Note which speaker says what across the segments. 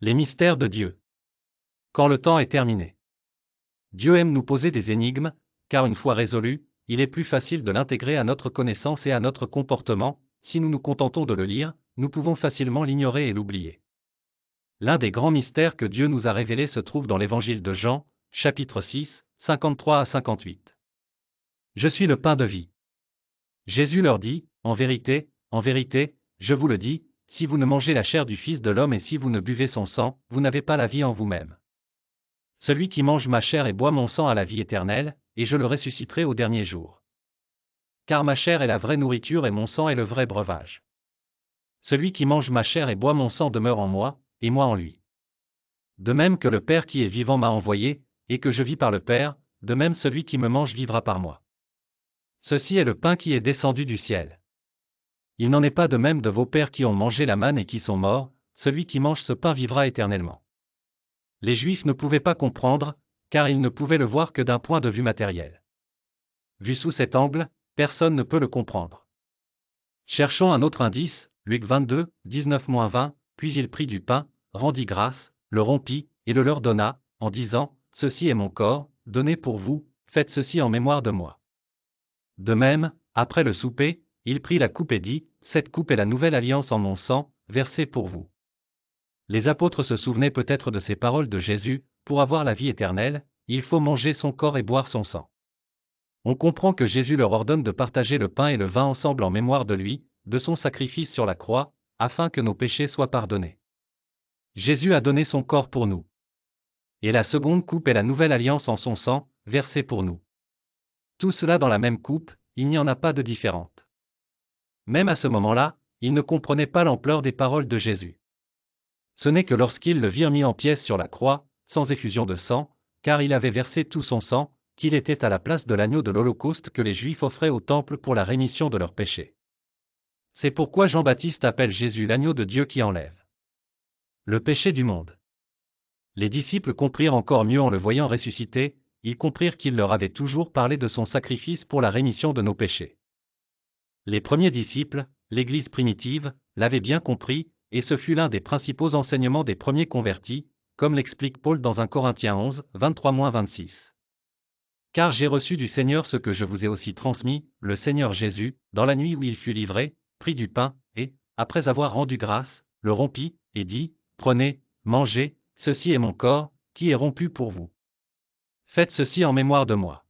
Speaker 1: Les mystères de Dieu. Quand le temps est terminé. Dieu aime nous poser des énigmes, car une fois résolu, il est plus facile de l'intégrer à notre connaissance et à notre comportement. Si nous nous contentons de le lire, nous pouvons facilement l'ignorer et l'oublier. L'un des grands mystères que Dieu nous a révélés se trouve dans l'évangile de Jean, chapitre 6, 53 à 58. Je suis le pain de vie. Jésus leur dit, en vérité, je vous le dis, si vous ne mangez la chair du Fils de l'homme et si vous ne buvez son sang, vous n'avez pas la vie en vous-même. Celui qui mange ma chair et boit mon sang a la vie éternelle, et je le ressusciterai au dernier jour. Car ma chair est la vraie nourriture et mon sang est le vrai breuvage. Celui qui mange ma chair et boit mon sang demeure en moi, et moi en lui. De même que le Père qui est vivant m'a envoyé, et que je vis par le Père, de même celui qui me mange vivra par moi. Ceci est le pain qui est descendu du ciel. Il n'en est pas de même de vos pères qui ont mangé la manne et qui sont morts, celui qui mange ce pain vivra éternellement. Les Juifs ne pouvaient pas comprendre, car ils ne pouvaient le voir que d'un point de vue matériel. Vu sous cet angle, personne ne peut le comprendre. Cherchons un autre indice, Luc 22, 19-20, puis il prit du pain, rendit grâce, le rompit, et le leur donna, en disant, « Ceci est mon corps, donné pour vous, faites ceci en mémoire de moi. » De même, après le souper, il prit la coupe et dit, « Cette coupe est la nouvelle alliance en mon sang, versée pour vous. » Les apôtres se souvenaient peut-être de ces paroles de Jésus, pour avoir la vie éternelle, il faut manger son corps et boire son sang. On comprend que Jésus leur ordonne de partager le pain et le vin ensemble en mémoire de lui, de son sacrifice sur la croix, afin que nos péchés soient pardonnés. Jésus a donné son corps pour nous. Et la seconde coupe est la nouvelle alliance en son sang, versée pour nous. Tout cela dans la même coupe, il n'y en a pas de différente. Même à ce moment-là, ils ne comprenaient pas l'ampleur des paroles de Jésus. Ce n'est que lorsqu'ils le virent mis en pièces sur la croix, sans effusion de sang, car il avait versé tout son sang, qu'il était à la place de l'agneau de l'Holocauste que les Juifs offraient au temple pour la rémission de leurs péchés. C'est pourquoi Jean-Baptiste appelle Jésus l'agneau de Dieu qui enlève le péché du monde. Les disciples comprirent encore mieux en le voyant ressuscité, ils comprirent qu'il leur avait toujours parlé de son sacrifice pour la rémission de nos péchés. Les premiers disciples, l'Église primitive, l'avaient bien compris, et ce fut l'un des principaux enseignements des premiers convertis, comme l'explique Paul dans 1 Corinthiens 11, 23-26. Car j'ai reçu du Seigneur ce que je vous ai aussi transmis, le Seigneur Jésus, dans la nuit où il fut livré, prit du pain, et, après avoir rendu grâce, le rompit, et dit, « Prenez, mangez, ceci est mon corps, qui est rompu pour vous. Faites ceci en mémoire de moi. »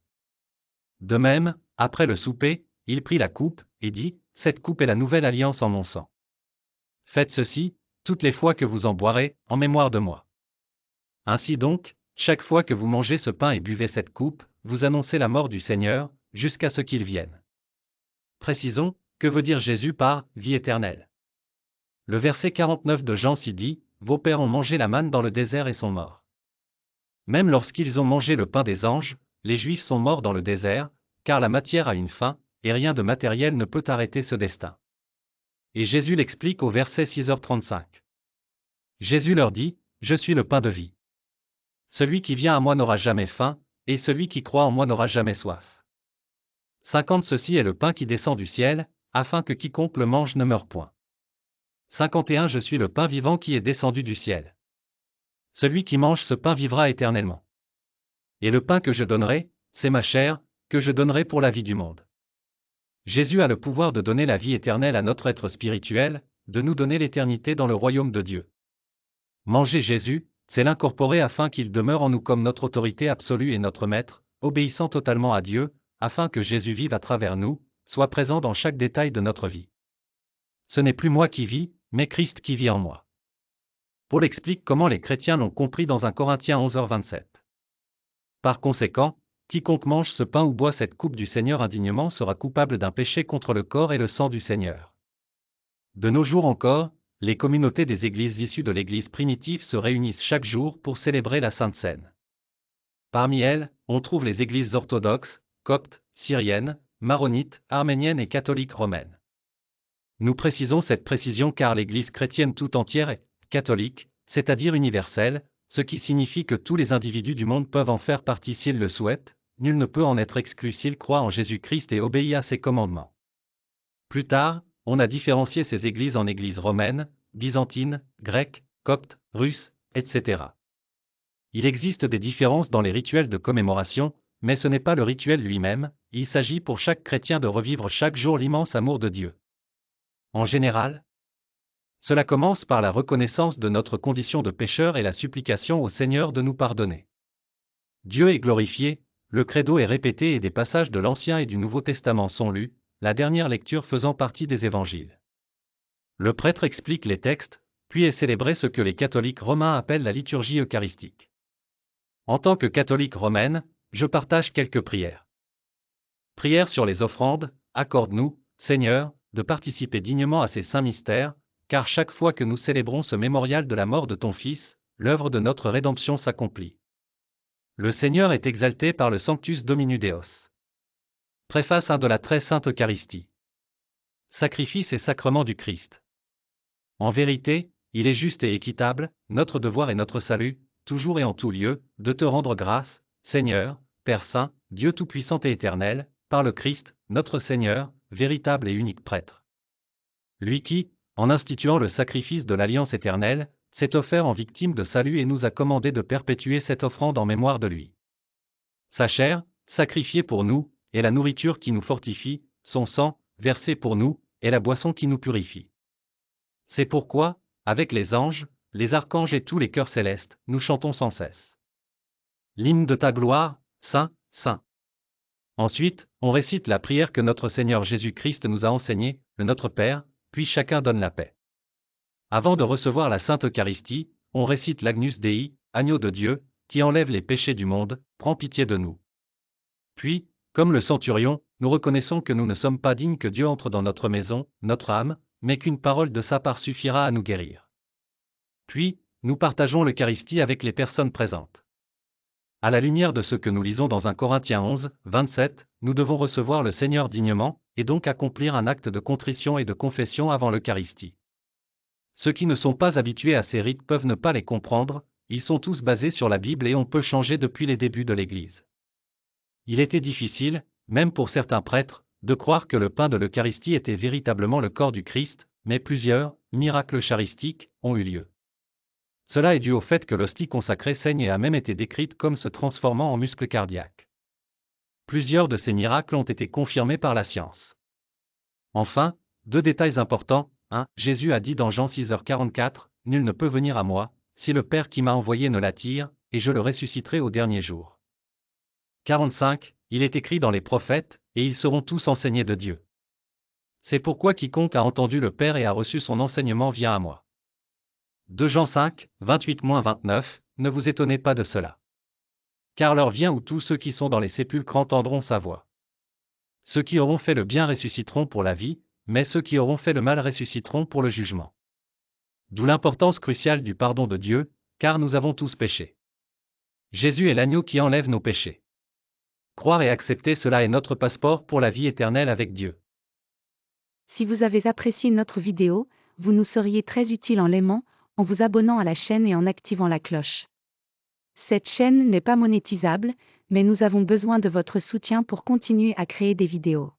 Speaker 1: De même, après le souper, il prit la coupe, et dit, « Cette coupe est la nouvelle alliance en mon sang. Faites ceci, toutes les fois que vous en boirez, en mémoire de moi. » Ainsi donc, chaque fois que vous mangez ce pain et buvez cette coupe, vous annoncez la mort du Seigneur, jusqu'à ce qu'il vienne. Précisons, que veut dire Jésus par « vie éternelle » ? Le verset 49 de Jean s'y dit, « Vos pères ont mangé la manne dans le désert et sont morts. » Même lorsqu'ils ont mangé le pain des anges, les Juifs sont morts dans le désert, car la matière a une fin, et rien de matériel ne peut arrêter ce destin. Et Jésus l'explique au verset 6h35. Jésus leur dit, « Je suis le pain de vie. Celui qui vient à moi n'aura jamais faim, et celui qui croit en moi n'aura jamais soif. 50 Ceci est le pain qui descend du ciel, afin que quiconque le mange ne meure point. 51 Je suis le pain vivant qui est descendu du ciel. Celui qui mange ce pain vivra éternellement. Et le pain que je donnerai, c'est ma chair, que je donnerai pour la vie du monde. » Jésus a le pouvoir de donner la vie éternelle à notre être spirituel, de nous donner l'éternité dans le royaume de Dieu. Manger Jésus, c'est l'incorporer afin qu'il demeure en nous comme notre autorité absolue et notre maître, obéissant totalement à Dieu, afin que Jésus vive à travers nous, soit présent dans chaque détail de notre vie. Ce n'est plus moi qui vis, mais Christ qui vit en moi. Paul explique comment les chrétiens l'ont compris dans 1 Corinthiens 11h27. Par conséquent, quiconque mange ce pain ou boit cette coupe du Seigneur indignement sera coupable d'un péché contre le corps et le sang du Seigneur. De nos jours encore, les communautés des églises issues de l'Église primitive se réunissent chaque jour pour célébrer la Sainte Seine. Parmi elles, on trouve les églises orthodoxes, coptes, syriennes, maronites, arméniennes et catholiques romaines. Nous précisons cette précision car l'Église chrétienne tout entière est catholique, c'est-à-dire universelle, ce qui signifie que tous les individus du monde peuvent en faire partie s'ils le souhaitent, nul ne peut en être exclu s'il croit en Jésus-Christ et obéit à ses commandements. Plus tard, on a différencié ces églises en églises romaines, byzantines, grecques, coptes, russes, etc. Il existe des différences dans les rituels de commémoration, mais ce n'est pas le rituel lui-même, il s'agit pour chaque chrétien de revivre chaque jour l'immense amour de Dieu. En général, cela commence par la reconnaissance de notre condition de pécheur et la supplication au Seigneur de nous pardonner. Dieu est glorifié, le credo est répété et des passages de l'Ancien et du Nouveau Testament sont lus, la dernière lecture faisant partie des évangiles. Le prêtre explique les textes, puis est célébré ce que les catholiques romains appellent la liturgie eucharistique. En tant que catholique romaine, je partage quelques prières. Prière sur les offrandes, accorde-nous, Seigneur, de participer dignement à ces saints mystères, car chaque fois que nous célébrons ce mémorial de la mort de ton Fils, l'œuvre de notre rédemption s'accomplit. Le Seigneur est exalté par le Sanctus Domini Deus. Préface 1 de la très sainte Eucharistie. Sacrifice et sacrement du Christ. En vérité, il est juste et équitable, notre devoir et notre salut, toujours et en tout lieu, de te rendre grâce, Seigneur, Père Saint, Dieu Tout-Puissant et Éternel, par le Christ, notre Seigneur, véritable et unique prêtre. Lui qui, en instituant le sacrifice de l'alliance éternelle, s'est offert en victime de salut et nous a commandé de perpétuer cette offrande en mémoire de lui. Sa chair, sacrifiée pour nous, est la nourriture qui nous fortifie, son sang, versé pour nous, est la boisson qui nous purifie. C'est pourquoi, avec les anges, les archanges et tous les chœurs célestes, nous chantons sans cesse l'hymne de ta gloire, Saint, Saint. Ensuite, on récite la prière que notre Seigneur Jésus-Christ nous a enseignée, le Notre Père, puis chacun donne la paix. Avant de recevoir la Sainte Eucharistie, on récite l'Agnus Dei, agneau de Dieu, qui enlève les péchés du monde, prends pitié de nous. Puis, comme le centurion, nous reconnaissons que nous ne sommes pas dignes que Dieu entre dans notre maison, notre âme, mais qu'une parole de sa part suffira à nous guérir. Puis, nous partageons l'Eucharistie avec les personnes présentes. À la lumière de ce que nous lisons dans 1 Corinthiens 11, 27, nous devons recevoir le Seigneur dignement, et donc accomplir un acte de contrition et de confession avant l'Eucharistie. Ceux qui ne sont pas habitués à ces rites peuvent ne pas les comprendre, ils sont tous basés sur la Bible et on peut changer depuis les débuts de l'Église. Il était difficile, même pour certains prêtres, de croire que le pain de l'Eucharistie était véritablement le corps du Christ, mais plusieurs miracles eucharistiques ont eu lieu. Cela est dû au fait que l'hostie consacrée saigne et a même été décrite comme se transformant en muscle cardiaque. Plusieurs de ces miracles ont été confirmés par la science. Enfin, deux détails importants. 1. Jésus a dit dans Jean 6h44, « Nul ne peut venir à moi, si le Père qui m'a envoyé ne l'attire, et je le ressusciterai au dernier jour. » 45. Il est écrit dans les prophètes, et ils seront tous enseignés de Dieu. C'est pourquoi quiconque a entendu le Père et a reçu son enseignement vient à moi. 2 Jean 5, 28-29, ne vous étonnez pas de cela. Car l'heure vient où tous ceux qui sont dans les sépulcres entendront sa voix. Ceux qui auront fait le bien ressusciteront pour la vie, mais ceux qui auront fait le mal ressusciteront pour le jugement. D'où l'importance cruciale du pardon de Dieu, car nous avons tous péché. Jésus est l'agneau qui enlève nos péchés. Croire et accepter cela est notre passeport pour la vie éternelle avec Dieu.
Speaker 2: Si vous avez apprécié notre vidéo, vous nous seriez très utile en l'aimant, en vous abonnant à la chaîne et en activant la cloche. Cette chaîne n'est pas monétisable, mais nous avons besoin de votre soutien pour continuer à créer des vidéos.